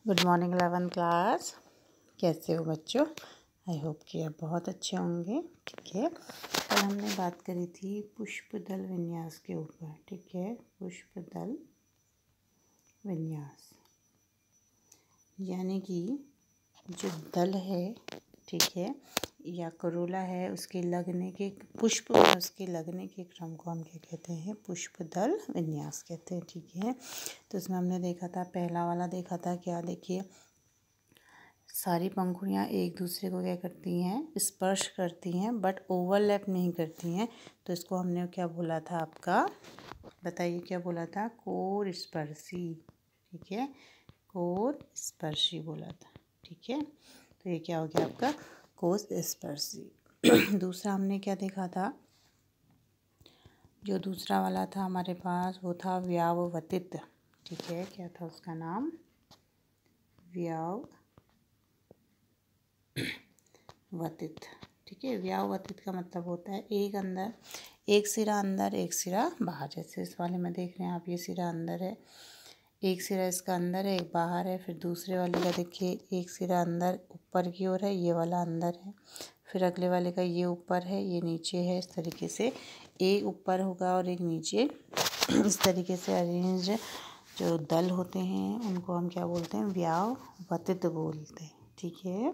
Good morning 11th class. कैसे हो बच्चों? आई होप कि आप बहुत अच्छे होंगे। ठीक है, कल हमने बात करी थी पुष्पदल विन्यास के ऊपर। ठीक है, पुष्पदल विन्यास यानी कि जो दल है, ठीक है, या करोला है, उसके लगने के पुष्प में उसके लगने के क्रम को हम क्या कहते हैं? पुष्पदल विन्यास कहते हैं। ठीक है, तो इसमें हमने देखा था, पहला वाला देखा था क्या? देखिए, सारी पंखुड़ियाँ एक दूसरे को क्या करती हैं? स्पर्श करती हैं, बट ओवरलैप नहीं करती हैं। तो इसको हमने क्या बोला था? आपका बताइए क्या बोला था? कोर स्पर्शी। ठीक है, कोर स्पर्शी बोला था। ठीक है, तो ये क्या हो गया आपका? कोर स्पर्शी। दूसरा हमने क्या देखा था? जो दूसरा वाला था हमारे पास वो था व्याववतित। ठीक है, क्या था उसका नाम? व्याववतित। ठीक है, व्याववतित का मतलब होता है एक सिरा अंदर एक सिरा बाहर। जैसे इस वाले में देख रहे हैं आप, ये सिरा अंदर है, एक सिरा इसका अंदर है, एक बाहर है। फिर दूसरे वाले का देखिए, एक सिरा अंदर ऊपर की ओर है, ये वाला अंदर है। फिर अगले वाले का ये ऊपर है, ये नीचे है। इस तरीके से एक ऊपर होगा और एक नीचे। इस तरीके से अरेंज जो दल होते हैं उनको हम क्या बोलते हैं? व्याववतित बोलते हैं। ठीक है,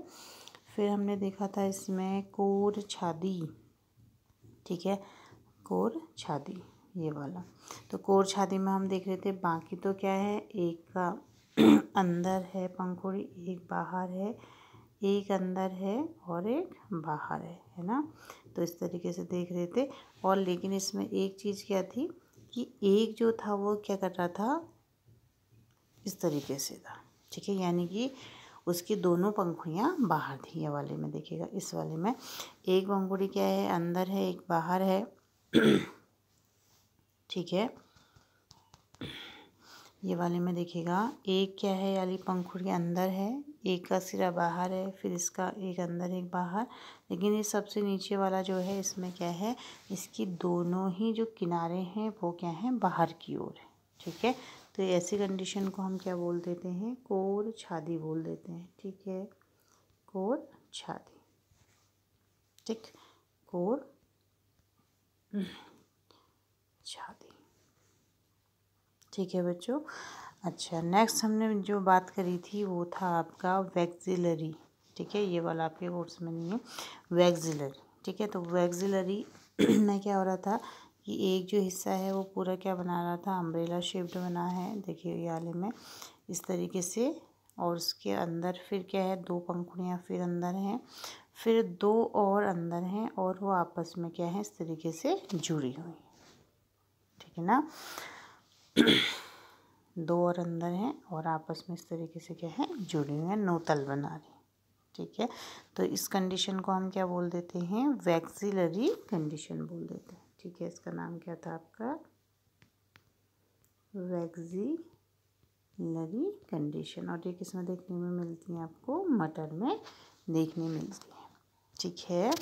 फिर हमने देखा था इसमें कोर छादी। ठीक है, कोर छादी ये वाला। तो कोर छादी में हम देख रहे थे, बाकी तो क्या है? एक का अंदर है पंखुड़ी, एक बाहर है, एक अंदर है और एक बाहर है ना? तो इस तरीके से देख रहे थे। और लेकिन इसमें एक चीज़ क्या थी कि एक जो था वो क्या कर रहा था? इस तरीके से था। ठीक है, यानी कि उसकी दोनों पंखुड़ियाँ बाहर थी। ये वाले में देखिएगा, इस वाले में एक पंखुड़ी क्या है? अंदर है, एक बाहर है। ठीक है, ये वाले में देखिएगा, एक क्या है? यानी पंखुड़ी अंदर है, एक का सिरा बाहर है, फिर इसका एक अंदर एक बाहर। लेकिन ये सबसे नीचे वाला जो है, इसमें क्या है? इसकी दोनों ही जो किनारे हैं वो क्या हैं? बाहर की ओर है। ठीक है, तो ऐसी कंडीशन को हम क्या बोल देते हैं? कोर छादी बोल देते हैं। ठीक है, कोर छादी। ठीक, कोर छादी। ठीक है बच्चों। अच्छा, नेक्स्ट हमने जो बात करी थी वो था आपका वैक्सिलरी। ठीक है, ये वाला आपके कोर्स में नहीं है, वैक्सिलरी। ठीक है, तो वैक्सिलरी में क्या हो रहा था कि एक जो हिस्सा है वो पूरा क्या बना रहा था? अम्ब्रेला शेप्ड बना है। देखिए ये वाले में इस तरीके से। और उसके अंदर फिर क्या है? दो पंखुड़ियाँ फिर अंदर हैं, फिर दो और अंदर हैं, और वो आपस में क्या है? इस तरीके से जुड़ी हुई। ठीक है ना? दो और अंदर हैं और आपस में इस तरीके से क्या है? जुड़ी हुई हैं, नोतल बना रही। ठीक है, तो इस कंडीशन को हम क्या बोल देते हैं? वैक्सिलरी कंडीशन बोल देते हैं। ठीक है, इसका नाम क्या था आपका? Vexillary condition. और ये किसमें देखने में मिलती है? आपको मटर में देखने मिलती है। ठीक है,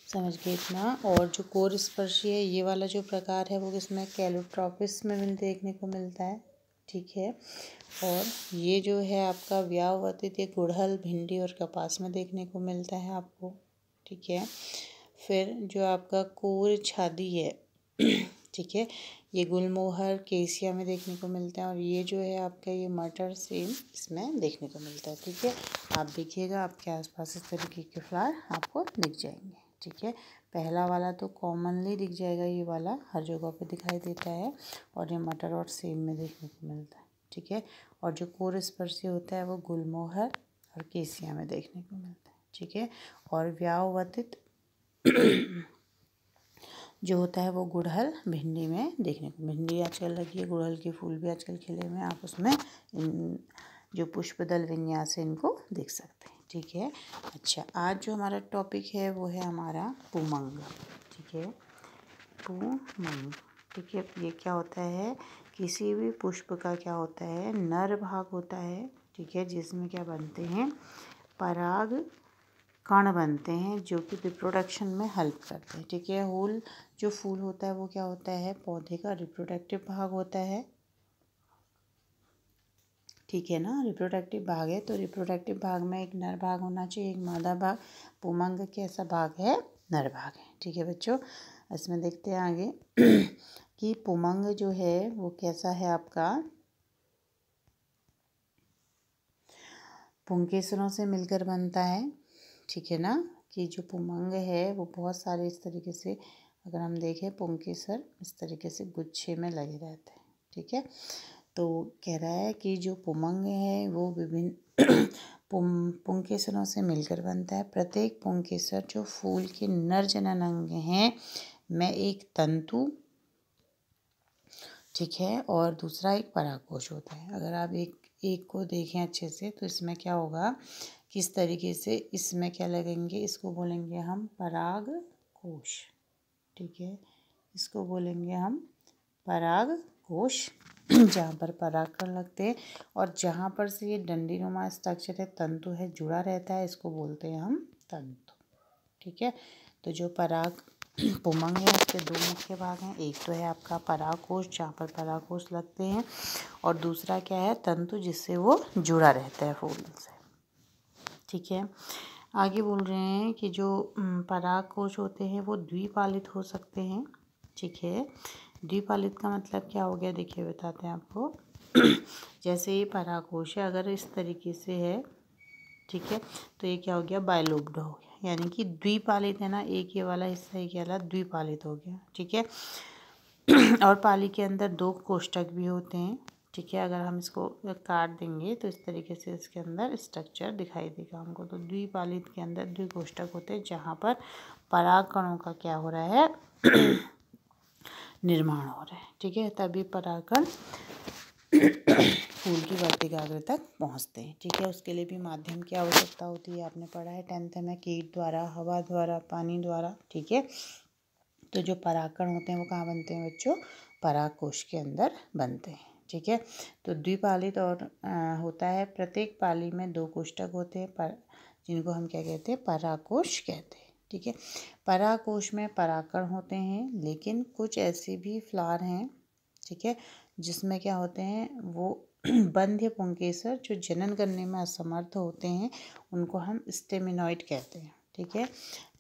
समझ गए इतना। और जो कोर स्पर्शी है, ये वाला जो प्रकार है वो किसमें? कैलोट्रॉपिस में देखने को मिलता है। ठीक है, और ये जो है आपका व्याववतित, ये गुड़हल, भिंडी और कपास में देखने को मिलता है आपको। ठीक है, फिर जो आपका कोर छादी है ठीक है, ये गुलमोहर, केसिया में देखने को मिलता है। और ये जो है आपका ये मटर सेम इसमें देखने को मिलता है। ठीक है, आप देखिएगा आपके आसपास इस तरीके के फ्लावर आपको दिख जाएंगे। ठीक है, पहला वाला तो कॉमनली दिख जाएगा, ये वाला हर जगह पे दिखाई देता है, और ये मटर और सेम में देखने को मिलता है। ठीक है, और जो कोर स्पर्शी होता है वो गुलमोहर और केसिया में देखने को मिलता है। ठीक है, और व्याववतित जो होता है वो गुड़हल, भिंडी में देखने को। भिंडी आजकल लगी है, गुड़हल के फूल भी आजकल खिले हुए हैं, आप उसमें जो पुष्पदल विन्यास है इनको देख सकते हैं। ठीक है, अच्छा, आज जो हमारा टॉपिक है वो है हमारा पुमंग। ठीक है, पुमंग। ठीक है, ये क्या होता है? किसी भी पुष्प का क्या होता है? नर भाग होता है। ठीक है, जिसमें क्या बनते हैं? पराग कण बनते हैं जो कि रिप्रोडक्शन में हेल्प करते हैं। ठीक है, होल जो फूल होता है वो क्या होता है? पौधे का रिप्रोडक्टिव भाग होता है। ठीक है ना। रिप्रोडक्टिव भाग है तो रिप्रोडक्टिव भाग में एक नर भाग होना चाहिए, एक मादा भाग। पुमंग कैसा भाग है? नर भाग है। ठीक है बच्चों, इसमें देखते हैं आगे कि पुमंग जो है वो कैसा है आपका, पुंकेसरों से मिलकर बनता है। ठीक है ना, कि जो पुमंग है वो बहुत सारे इस तरीके से, अगर हम देखें पुंकेसर इस तरीके से गुच्छे में लगे रहते हैं। ठीक है, तो कह रहा है कि जो पुमंग है वो विभिन्न पुंकेसरों से मिलकर बनता है। प्रत्येक पुंकेसर जो फूल के नर जनन अंग हैं में एक तंतु, ठीक है, और दूसरा एक परागकोश होता है। अगर आप एक को देखें अच्छे से तो इसमें क्या होगा, किस तरीके से इसमें क्या लगेंगे, इसको बोलेंगे हम परागकोश। ठीक है, इसको बोलेंगे हम परागकोश जहाँ पर परागकण लगते हैं और जहाँ पर से ये डंडीनुमा स्ट्रक्चर है, तंतु है, जुड़ा रहता है, इसको बोलते हैं हम तंतु। ठीक है, तो जो पराग पुमंग है उसके दो मुख्य भाग हैं, एक तो है आपका परागकोश जहाँ पर परागकोश लगते हैं, और दूसरा क्या है, तंतु जिससे वो जुड़ा रहता है फूल से। ठीक है, आगे बोल रहे हैं कि जो परागकोश होते हैं वो द्विपालित हो सकते हैं। ठीक है, द्विपालित का मतलब क्या हो गया, देखिए बताते हैं आपको। जैसे ये परागकोश है, अगर इस तरीके से है, ठीक है, तो ये क्या हो गया, बाइलोब्ड हो गया, यानी कि द्विपालित है ना, एक ये वाला हिस्सा, एक ये वाला द्विपालित हो गया। ठीक है, और पाली के अंदर दो कोष्ठक भी होते हैं। ठीक है, अगर हम इसको काट देंगे तो इस तरीके से इसके अंदर स्ट्रक्चर दिखाई देगा हमको। तो द्विपालित के अंदर द्विकोष्ठक होते हैं जहाँ पर पराग कणों का क्या हो रहा है निर्माण हो रहा है। ठीक है, तभी परागकण फूल की वर्तिकाग्र तक पहुँचते हैं। ठीक है, उसके लिए भी माध्यम की आवश्यकता होती है, आपने पढ़ा है 10th में, कीट द्वारा, हवा द्वारा, पानी द्वारा। ठीक है, तो जो परागकण होते हैं वो कहाँ बनते हैं बच्चों, परागकोश के अंदर बनते हैं। ठीक है, तो द्विपालित और होता है, प्रत्येक पाली में दो कोष्ठक होते हैं, जिनको हम क्या कहते हैं, परागकोश कहते हैं। ठीक है, परागकोश में परागकण होते हैं, लेकिन कुछ ऐसे भी फ्लावर हैं, ठीक है, जिसमें क्या होते हैं, वो बंध्य पुंकेसर जो जनन करने में असमर्थ होते हैं, उनको हम स्टेमिनॉइड कहते हैं। ठीक है,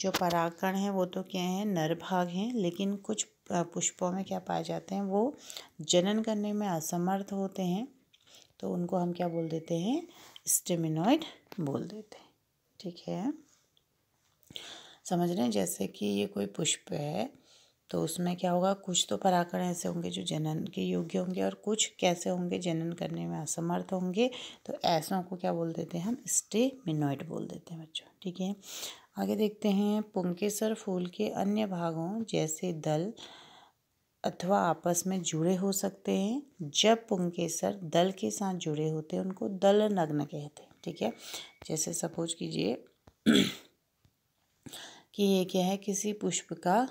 जो परागकण हैं वो तो क्या हैं, नर भाग हैं, लेकिन कुछ पुष्पों में क्या पाए जाते हैं, वो जनन करने में असमर्थ होते हैं, तो उनको हम क्या बोल देते हैं, स्टेमिनॉइड बोल देते हैं। ठीक है, समझ रहे हैं, जैसे कि ये कोई पुष्प है तो उसमें क्या होगा, कुछ तो परागकण ऐसे होंगे जो जनन के योग्य होंगे और कुछ कैसे होंगे, जनन करने में असमर्थ होंगे, तो ऐसों को क्या बोल देते हैं हम, स्टेमिनॉइड बोल देते हैं बच्चों। ठीक है, आगे देखते हैं, पुंकेसर फूल के अन्य भागों जैसे दल अथवा आपस में जुड़े हो सकते हैं। जब पुंकेसर दल के साथ जुड़े होते हैं उनको दल नग्न कहते हैं। ठीक है, जैसे सपोज कीजिए कि ये क्या है, किसी पुष्प का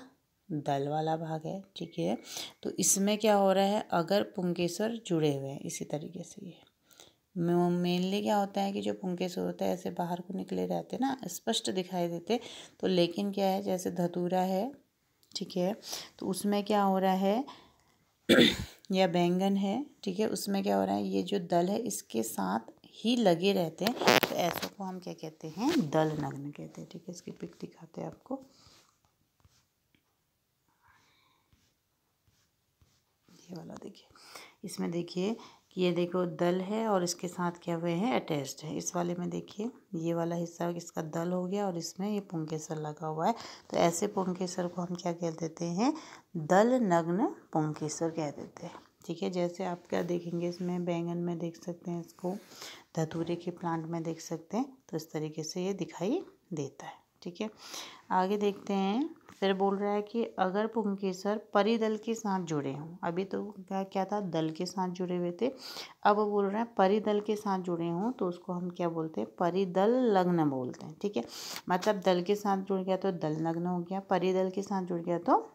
दल वाला भाग है। ठीक है, तो इसमें क्या हो रहा है, अगर पुंकेसर जुड़े हुए हैं इसी तरीके से, ये मेनली क्या होता है कि जो पुंकेसर होता है ऐसे बाहर को निकले रहते ना, स्पष्ट दिखाई देते, तो लेकिन क्या है, जैसे धतूरा है, ठीक है, तो उसमें क्या हो रहा है या बैंगन है, ठीक है, उसमें क्या हो रहा है, ये जो दल है इसके साथ ही लगे रहते हैं, तो ऐसों को हम क्या कहते हैं, दल नग्न कहते हैं। ठीक है, इसकी पिक दिखाते हैं आपको, ये वाला देखिए, इसमें देखिए कि ये देखो दल है और इसके साथ क्या हुए हैं, अटैच्ड है। इस वाले में देखिए ये वाला हिस्सा इसका दल हो गया और इसमें ये पुंकेसर लगा हुआ है, तो ऐसे पुंकेसर को हम क्या कह देते हैं, दल नग्न पुंकेसर कह देते हैं। ठीक है, जैसे आप क्या देखेंगे, इसमें बैंगन में देख सकते हैं, इसको धतूरे के प्लांट में देख सकते हैं, तो इस तरीके से ये दिखाई देता है। ठीक है, आगे देखते हैं, फिर बोल रहा है कि अगर पुंकेसर परिदल के साथ जुड़े हों, अभी तो क्या था, दल के साथ जुड़े हुए थे, अब बोल रहा है परिदल के साथ जुड़े हों, तो उसको हम क्या बोलते हैं, परिदल लग्न बोलते हैं। ठीक है, मतलब दल के साथ जुड़ गया तो दल नग्न हो गया, परिदल के साथ जुड़ गया तो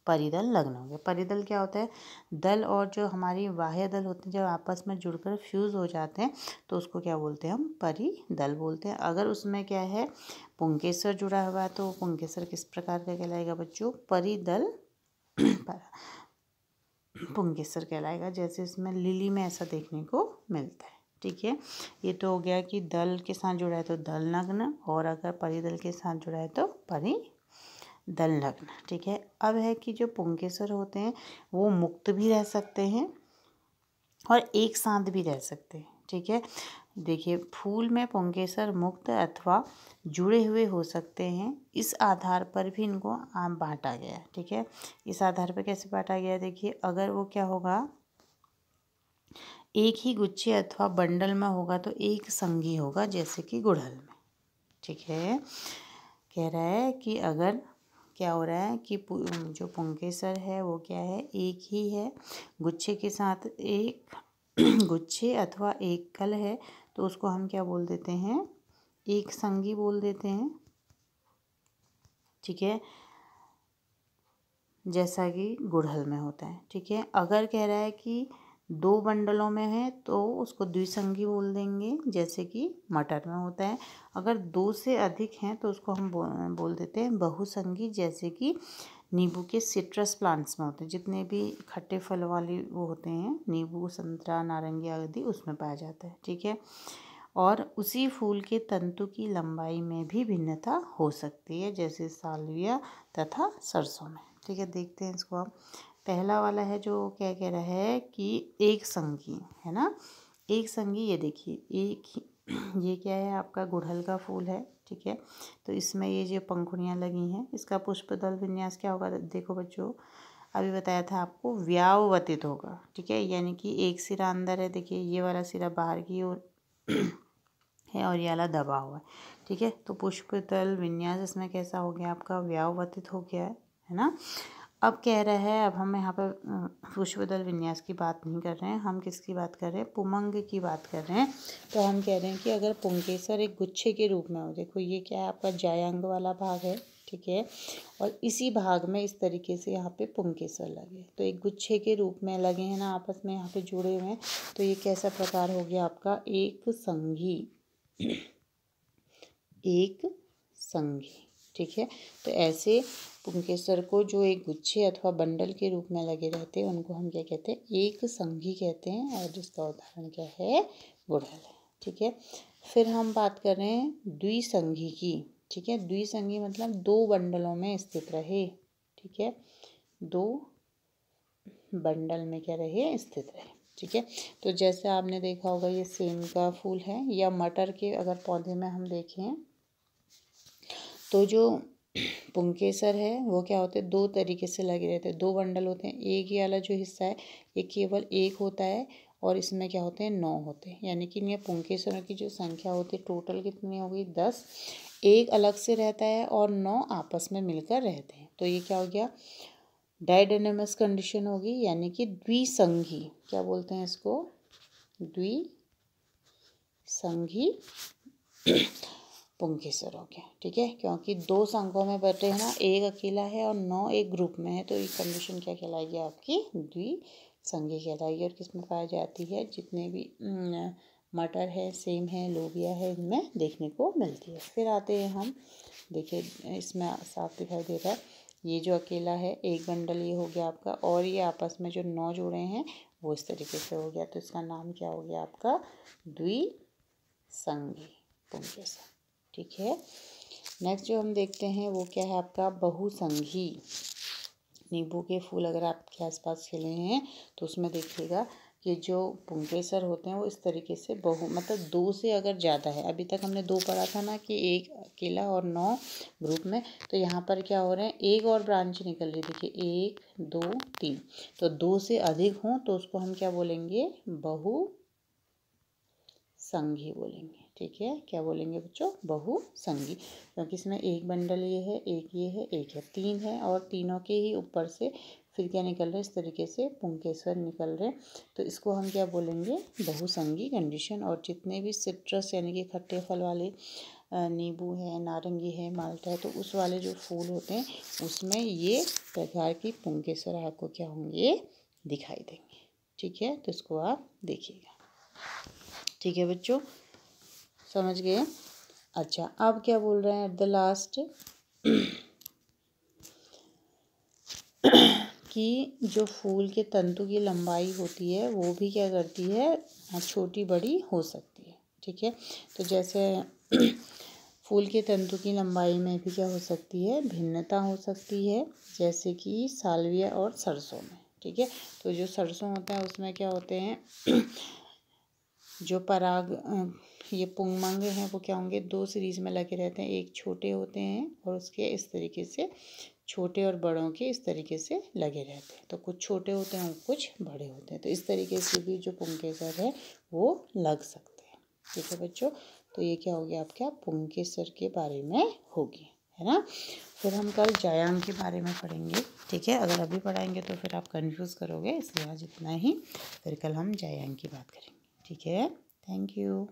परिदल लग्न हो गया। परिदल क्या होता है, दल और जो हमारी बाह्य दल होते हैं जब आपस में जुड़कर फ्यूज हो जाते हैं तो उसको क्या बोलते हैं, हम परिदल बोलते हैं। अगर उसमें क्या है, पुंकेसर जुड़ा हुआ है तो पुंकेसर किस प्रकार का कहलाएगा बच्चों, परिदल पुंकेसर कहलाएगा। जैसे इसमें लिली में ऐसा देखने को मिलता है। ठीक है, ये तो हो गया कि दल के साथ जुड़ा है तो दल नग्न, और अगर परिदल के साथ जुड़ा है तो परिदल नग्न। ठीक है, अब है कि जो पुंकेसर होते हैं वो मुक्त भी रह सकते हैं और एक साथ भी रह सकते हैं। ठीक है, देखिए फूल में पुंकेसर मुक्त अथवा जुड़े हुए हो सकते हैं, इस आधार पर भी इनको आम बांटा गया है। ठीक है, इस आधार पर कैसे बांटा गया है, देखिए अगर वो क्या होगा, एक ही गुच्छे अथवा बंडल में होगा तो एक संगी होगा, जैसे कि गुड़हल में। ठीक है, कह रहा है कि अगर क्या हो रहा है कि जो पुंकेसर है वो क्या है, एक ही है, गुच्छे के साथ एक गुच्छे अथवा एक कल है, तो उसको हम क्या बोल देते हैं, एक संगी बोल देते हैं। ठीक है, जैसा कि गुड़हल में होता है। ठीक है, अगर कह रहा है कि दो बंडलों में है तो उसको द्विसंगी बोल देंगे, जैसे कि मटर में होता है। अगर दो से अधिक हैं तो उसको हम बोल देते हैं बहुसंगी, जैसे कि नींबू के सिट्रस प्लांट्स में होते हैं, जितने भी खट्टे फल वाले वो होते हैं, नींबू, संतरा, नारंगी आदि, उसमें पाया जाता है। ठीक है, और उसी फूल के तंतु की लंबाई में भी भिन्नता हो सकती है, जैसे सालविया तथा सरसों में। ठीक है, देखते हैं इसको हम। पहला वाला है जो क्या कह रहा है कि एक संगी है ना, एक संगी, ये देखिए एक ये क्या है, आपका गुड़हल का फूल है। ठीक है, तो इसमें ये जो पंखुड़ियाँ लगी हैं, इसका पुष्पदल विन्यास क्या होगा, देखो बच्चों अभी बताया था आपको, व्याववतित होगा। ठीक है, यानी कि एक सिरा अंदर है, देखिए ये वाला सिरा बाहर की ओर है और ये वाला दबा हुआ है। ठीक है, तो पुष्पदल विन्यास इसमें कैसा हो गया, आपका व्याववतित हो गया है ना। अब कह रहा है, अब हम यहाँ पर पुष्पदल विन्यास की बात नहीं कर रहे हैं, हम किसकी बात कर रहे हैं, पुमंग की बात कर रहे हैं। तो हम कह रहे हैं कि अगर पुंकेसर एक गुच्छे के रूप में हो, देखो ये क्या है, आपका जायांग वाला भाग है। ठीक है, और इसी भाग में इस तरीके से यहाँ पे पुंकेसर लगे, तो एक गुच्छे के रूप में लगे हैं ना, आपस में यहाँ पे जुड़े हुए हैं, तो ये कैसा प्रकार हो गया आपका, एक संगी, एक संगी। ठीक है, तो ऐसे पुंकेसर को जो एक गुच्छे अथवा बंडल के रूप में लगे रहते हैं, उनको हम क्या कहते हैं, एक संगी कहते हैं, और जिसका उदाहरण क्या है, गुड़हल है। ठीक है, फिर हम बात कर रहे हैं द्विसंगी की। ठीक है, द्विसंगी मतलब दो बंडलों में स्थित रहे। ठीक है, दो बंडल में क्या रहे, स्थित रहे। ठीक है, तो जैसे आपने देखा होगा ये सेम का फूल है, या मटर के अगर पौधे में हम देखें तो जो पुंकेसर है वो क्या होते हैं, दो तरीके से लगे रहते हैं, दो बंडल होते हैं। एक ये वाला जो हिस्सा है ये केवल एक होता है, और इसमें क्या होते हैं, 9 होते हैं, यानी कि ये पुंकेसरों की जो संख्या होती है टोटल कितनी हो गई, 10। एक अलग से रहता है और 9 आपस में मिलकर रहते हैं, तो ये क्या हो गया, डायडायनेमस कंडीशन होगी, यानी कि द्विसंगी। क्या बोलते हैं इसको, द्विसंगी पुंकेसर हो गया। ठीक है, क्योंकि दो संघों में बटे हैं ना, एक अकेला है और 9 एक ग्रुप में है, तो ये कंडीशन क्या कहलाएगी, आपकी द्विसंगी कहलाएगी। और किस में पाई जाती है, जितने भी मटर है, सेम है, लोबिया है, इनमें देखने को मिलती है। फिर आते हैं हम, देखिए इसमें साफ दिखाई दे रहा है, ये जो अकेला है एक बंडल ये हो गया आपका, और ये आपस में जो 9 जुड़े हैं वो इस तरीके से हो गया, तो इसका नाम क्या हो गया आपका, द्विसंगी पुंकेसर। ठीक है, नेक्स्ट जो हम देखते हैं वो क्या है, आपका बहुसंगी। नींबू के फूल अगर आपके आसपास खिले हैं तो उसमें देखिएगा कि जो पुंकेसर होते हैं वो इस तरीके से मतलब 2 से अगर ज़्यादा है, अभी तक हमने 2 पढ़ा था ना कि एक अकेला और 9 ग्रुप में, तो यहाँ पर क्या हो रहे हैं, एक और ब्रांच निकल रही है, देखिए 1 2 3, तो 2 से अधिक हों तो उसको हम क्या बोलेंगे, बहुसंगी बोलेंगे। ठीक है, क्या बोलेंगे बच्चों, बहुसंगी, क्योंकि इसमें एक बंडल ये है, एक ये है, एक है, 3 है, और तीनों के ही ऊपर से फिर क्या निकल रहे हैं, इस तरीके से पुंकेसर निकल रहे हैं, तो इसको हम क्या बोलेंगे, बहुसंगी कंडीशन। और जितने भी सिट्रस यानी कि खट्टे फल वाले नींबू है, नारंगी है, माल्टा है, तो उस वाले जो फूल होते हैं उसमें ये प्रकार की पुंकेसर आपको क्या होंगे, दिखाई देंगे। ठीक है, तो इसको आप देखिएगा। ठीक है बच्चों, समझ गए। अच्छा, अब क्या बोल रहे हैं एट द लास्ट कि जो फूल के तंतु की लंबाई होती है वो भी क्या करती है, छोटी बड़ी हो सकती है। ठीक है, तो जैसे फूल के तंतु की लंबाई में भी क्या हो सकती है, भिन्नता हो सकती है, जैसे कि साल्विया और सरसों में। ठीक है, तो जो सरसों होता है उसमें क्या होते हैं जो पराग ये पुंगमंग हैं वो क्या होंगे, 2 सीरीज में लगे रहते हैं। एक छोटे होते हैं और उसके इस तरीके से छोटे और बड़ों के इस तरीके से लगे रहते हैं। तो कुछ छोटे होते हैं और कुछ बड़े होते हैं। तो इस तरीके से भी जो पुंकेसर है वो लग सकते हैं। ठीक है बच्चों, तो ये क्या हो गया आपका पुंकेसर के बारे में होगी, है ना। फिर हम कल जायांग के बारे में पढ़ेंगे। ठीक है, अगर अभी पढ़ाएंगे तो फिर आप कंफ्यूज करोगे, इसलिए आज इतना ही। फिर कल हम जायांग की बात करेंगे। ठीक है, थैंक यू।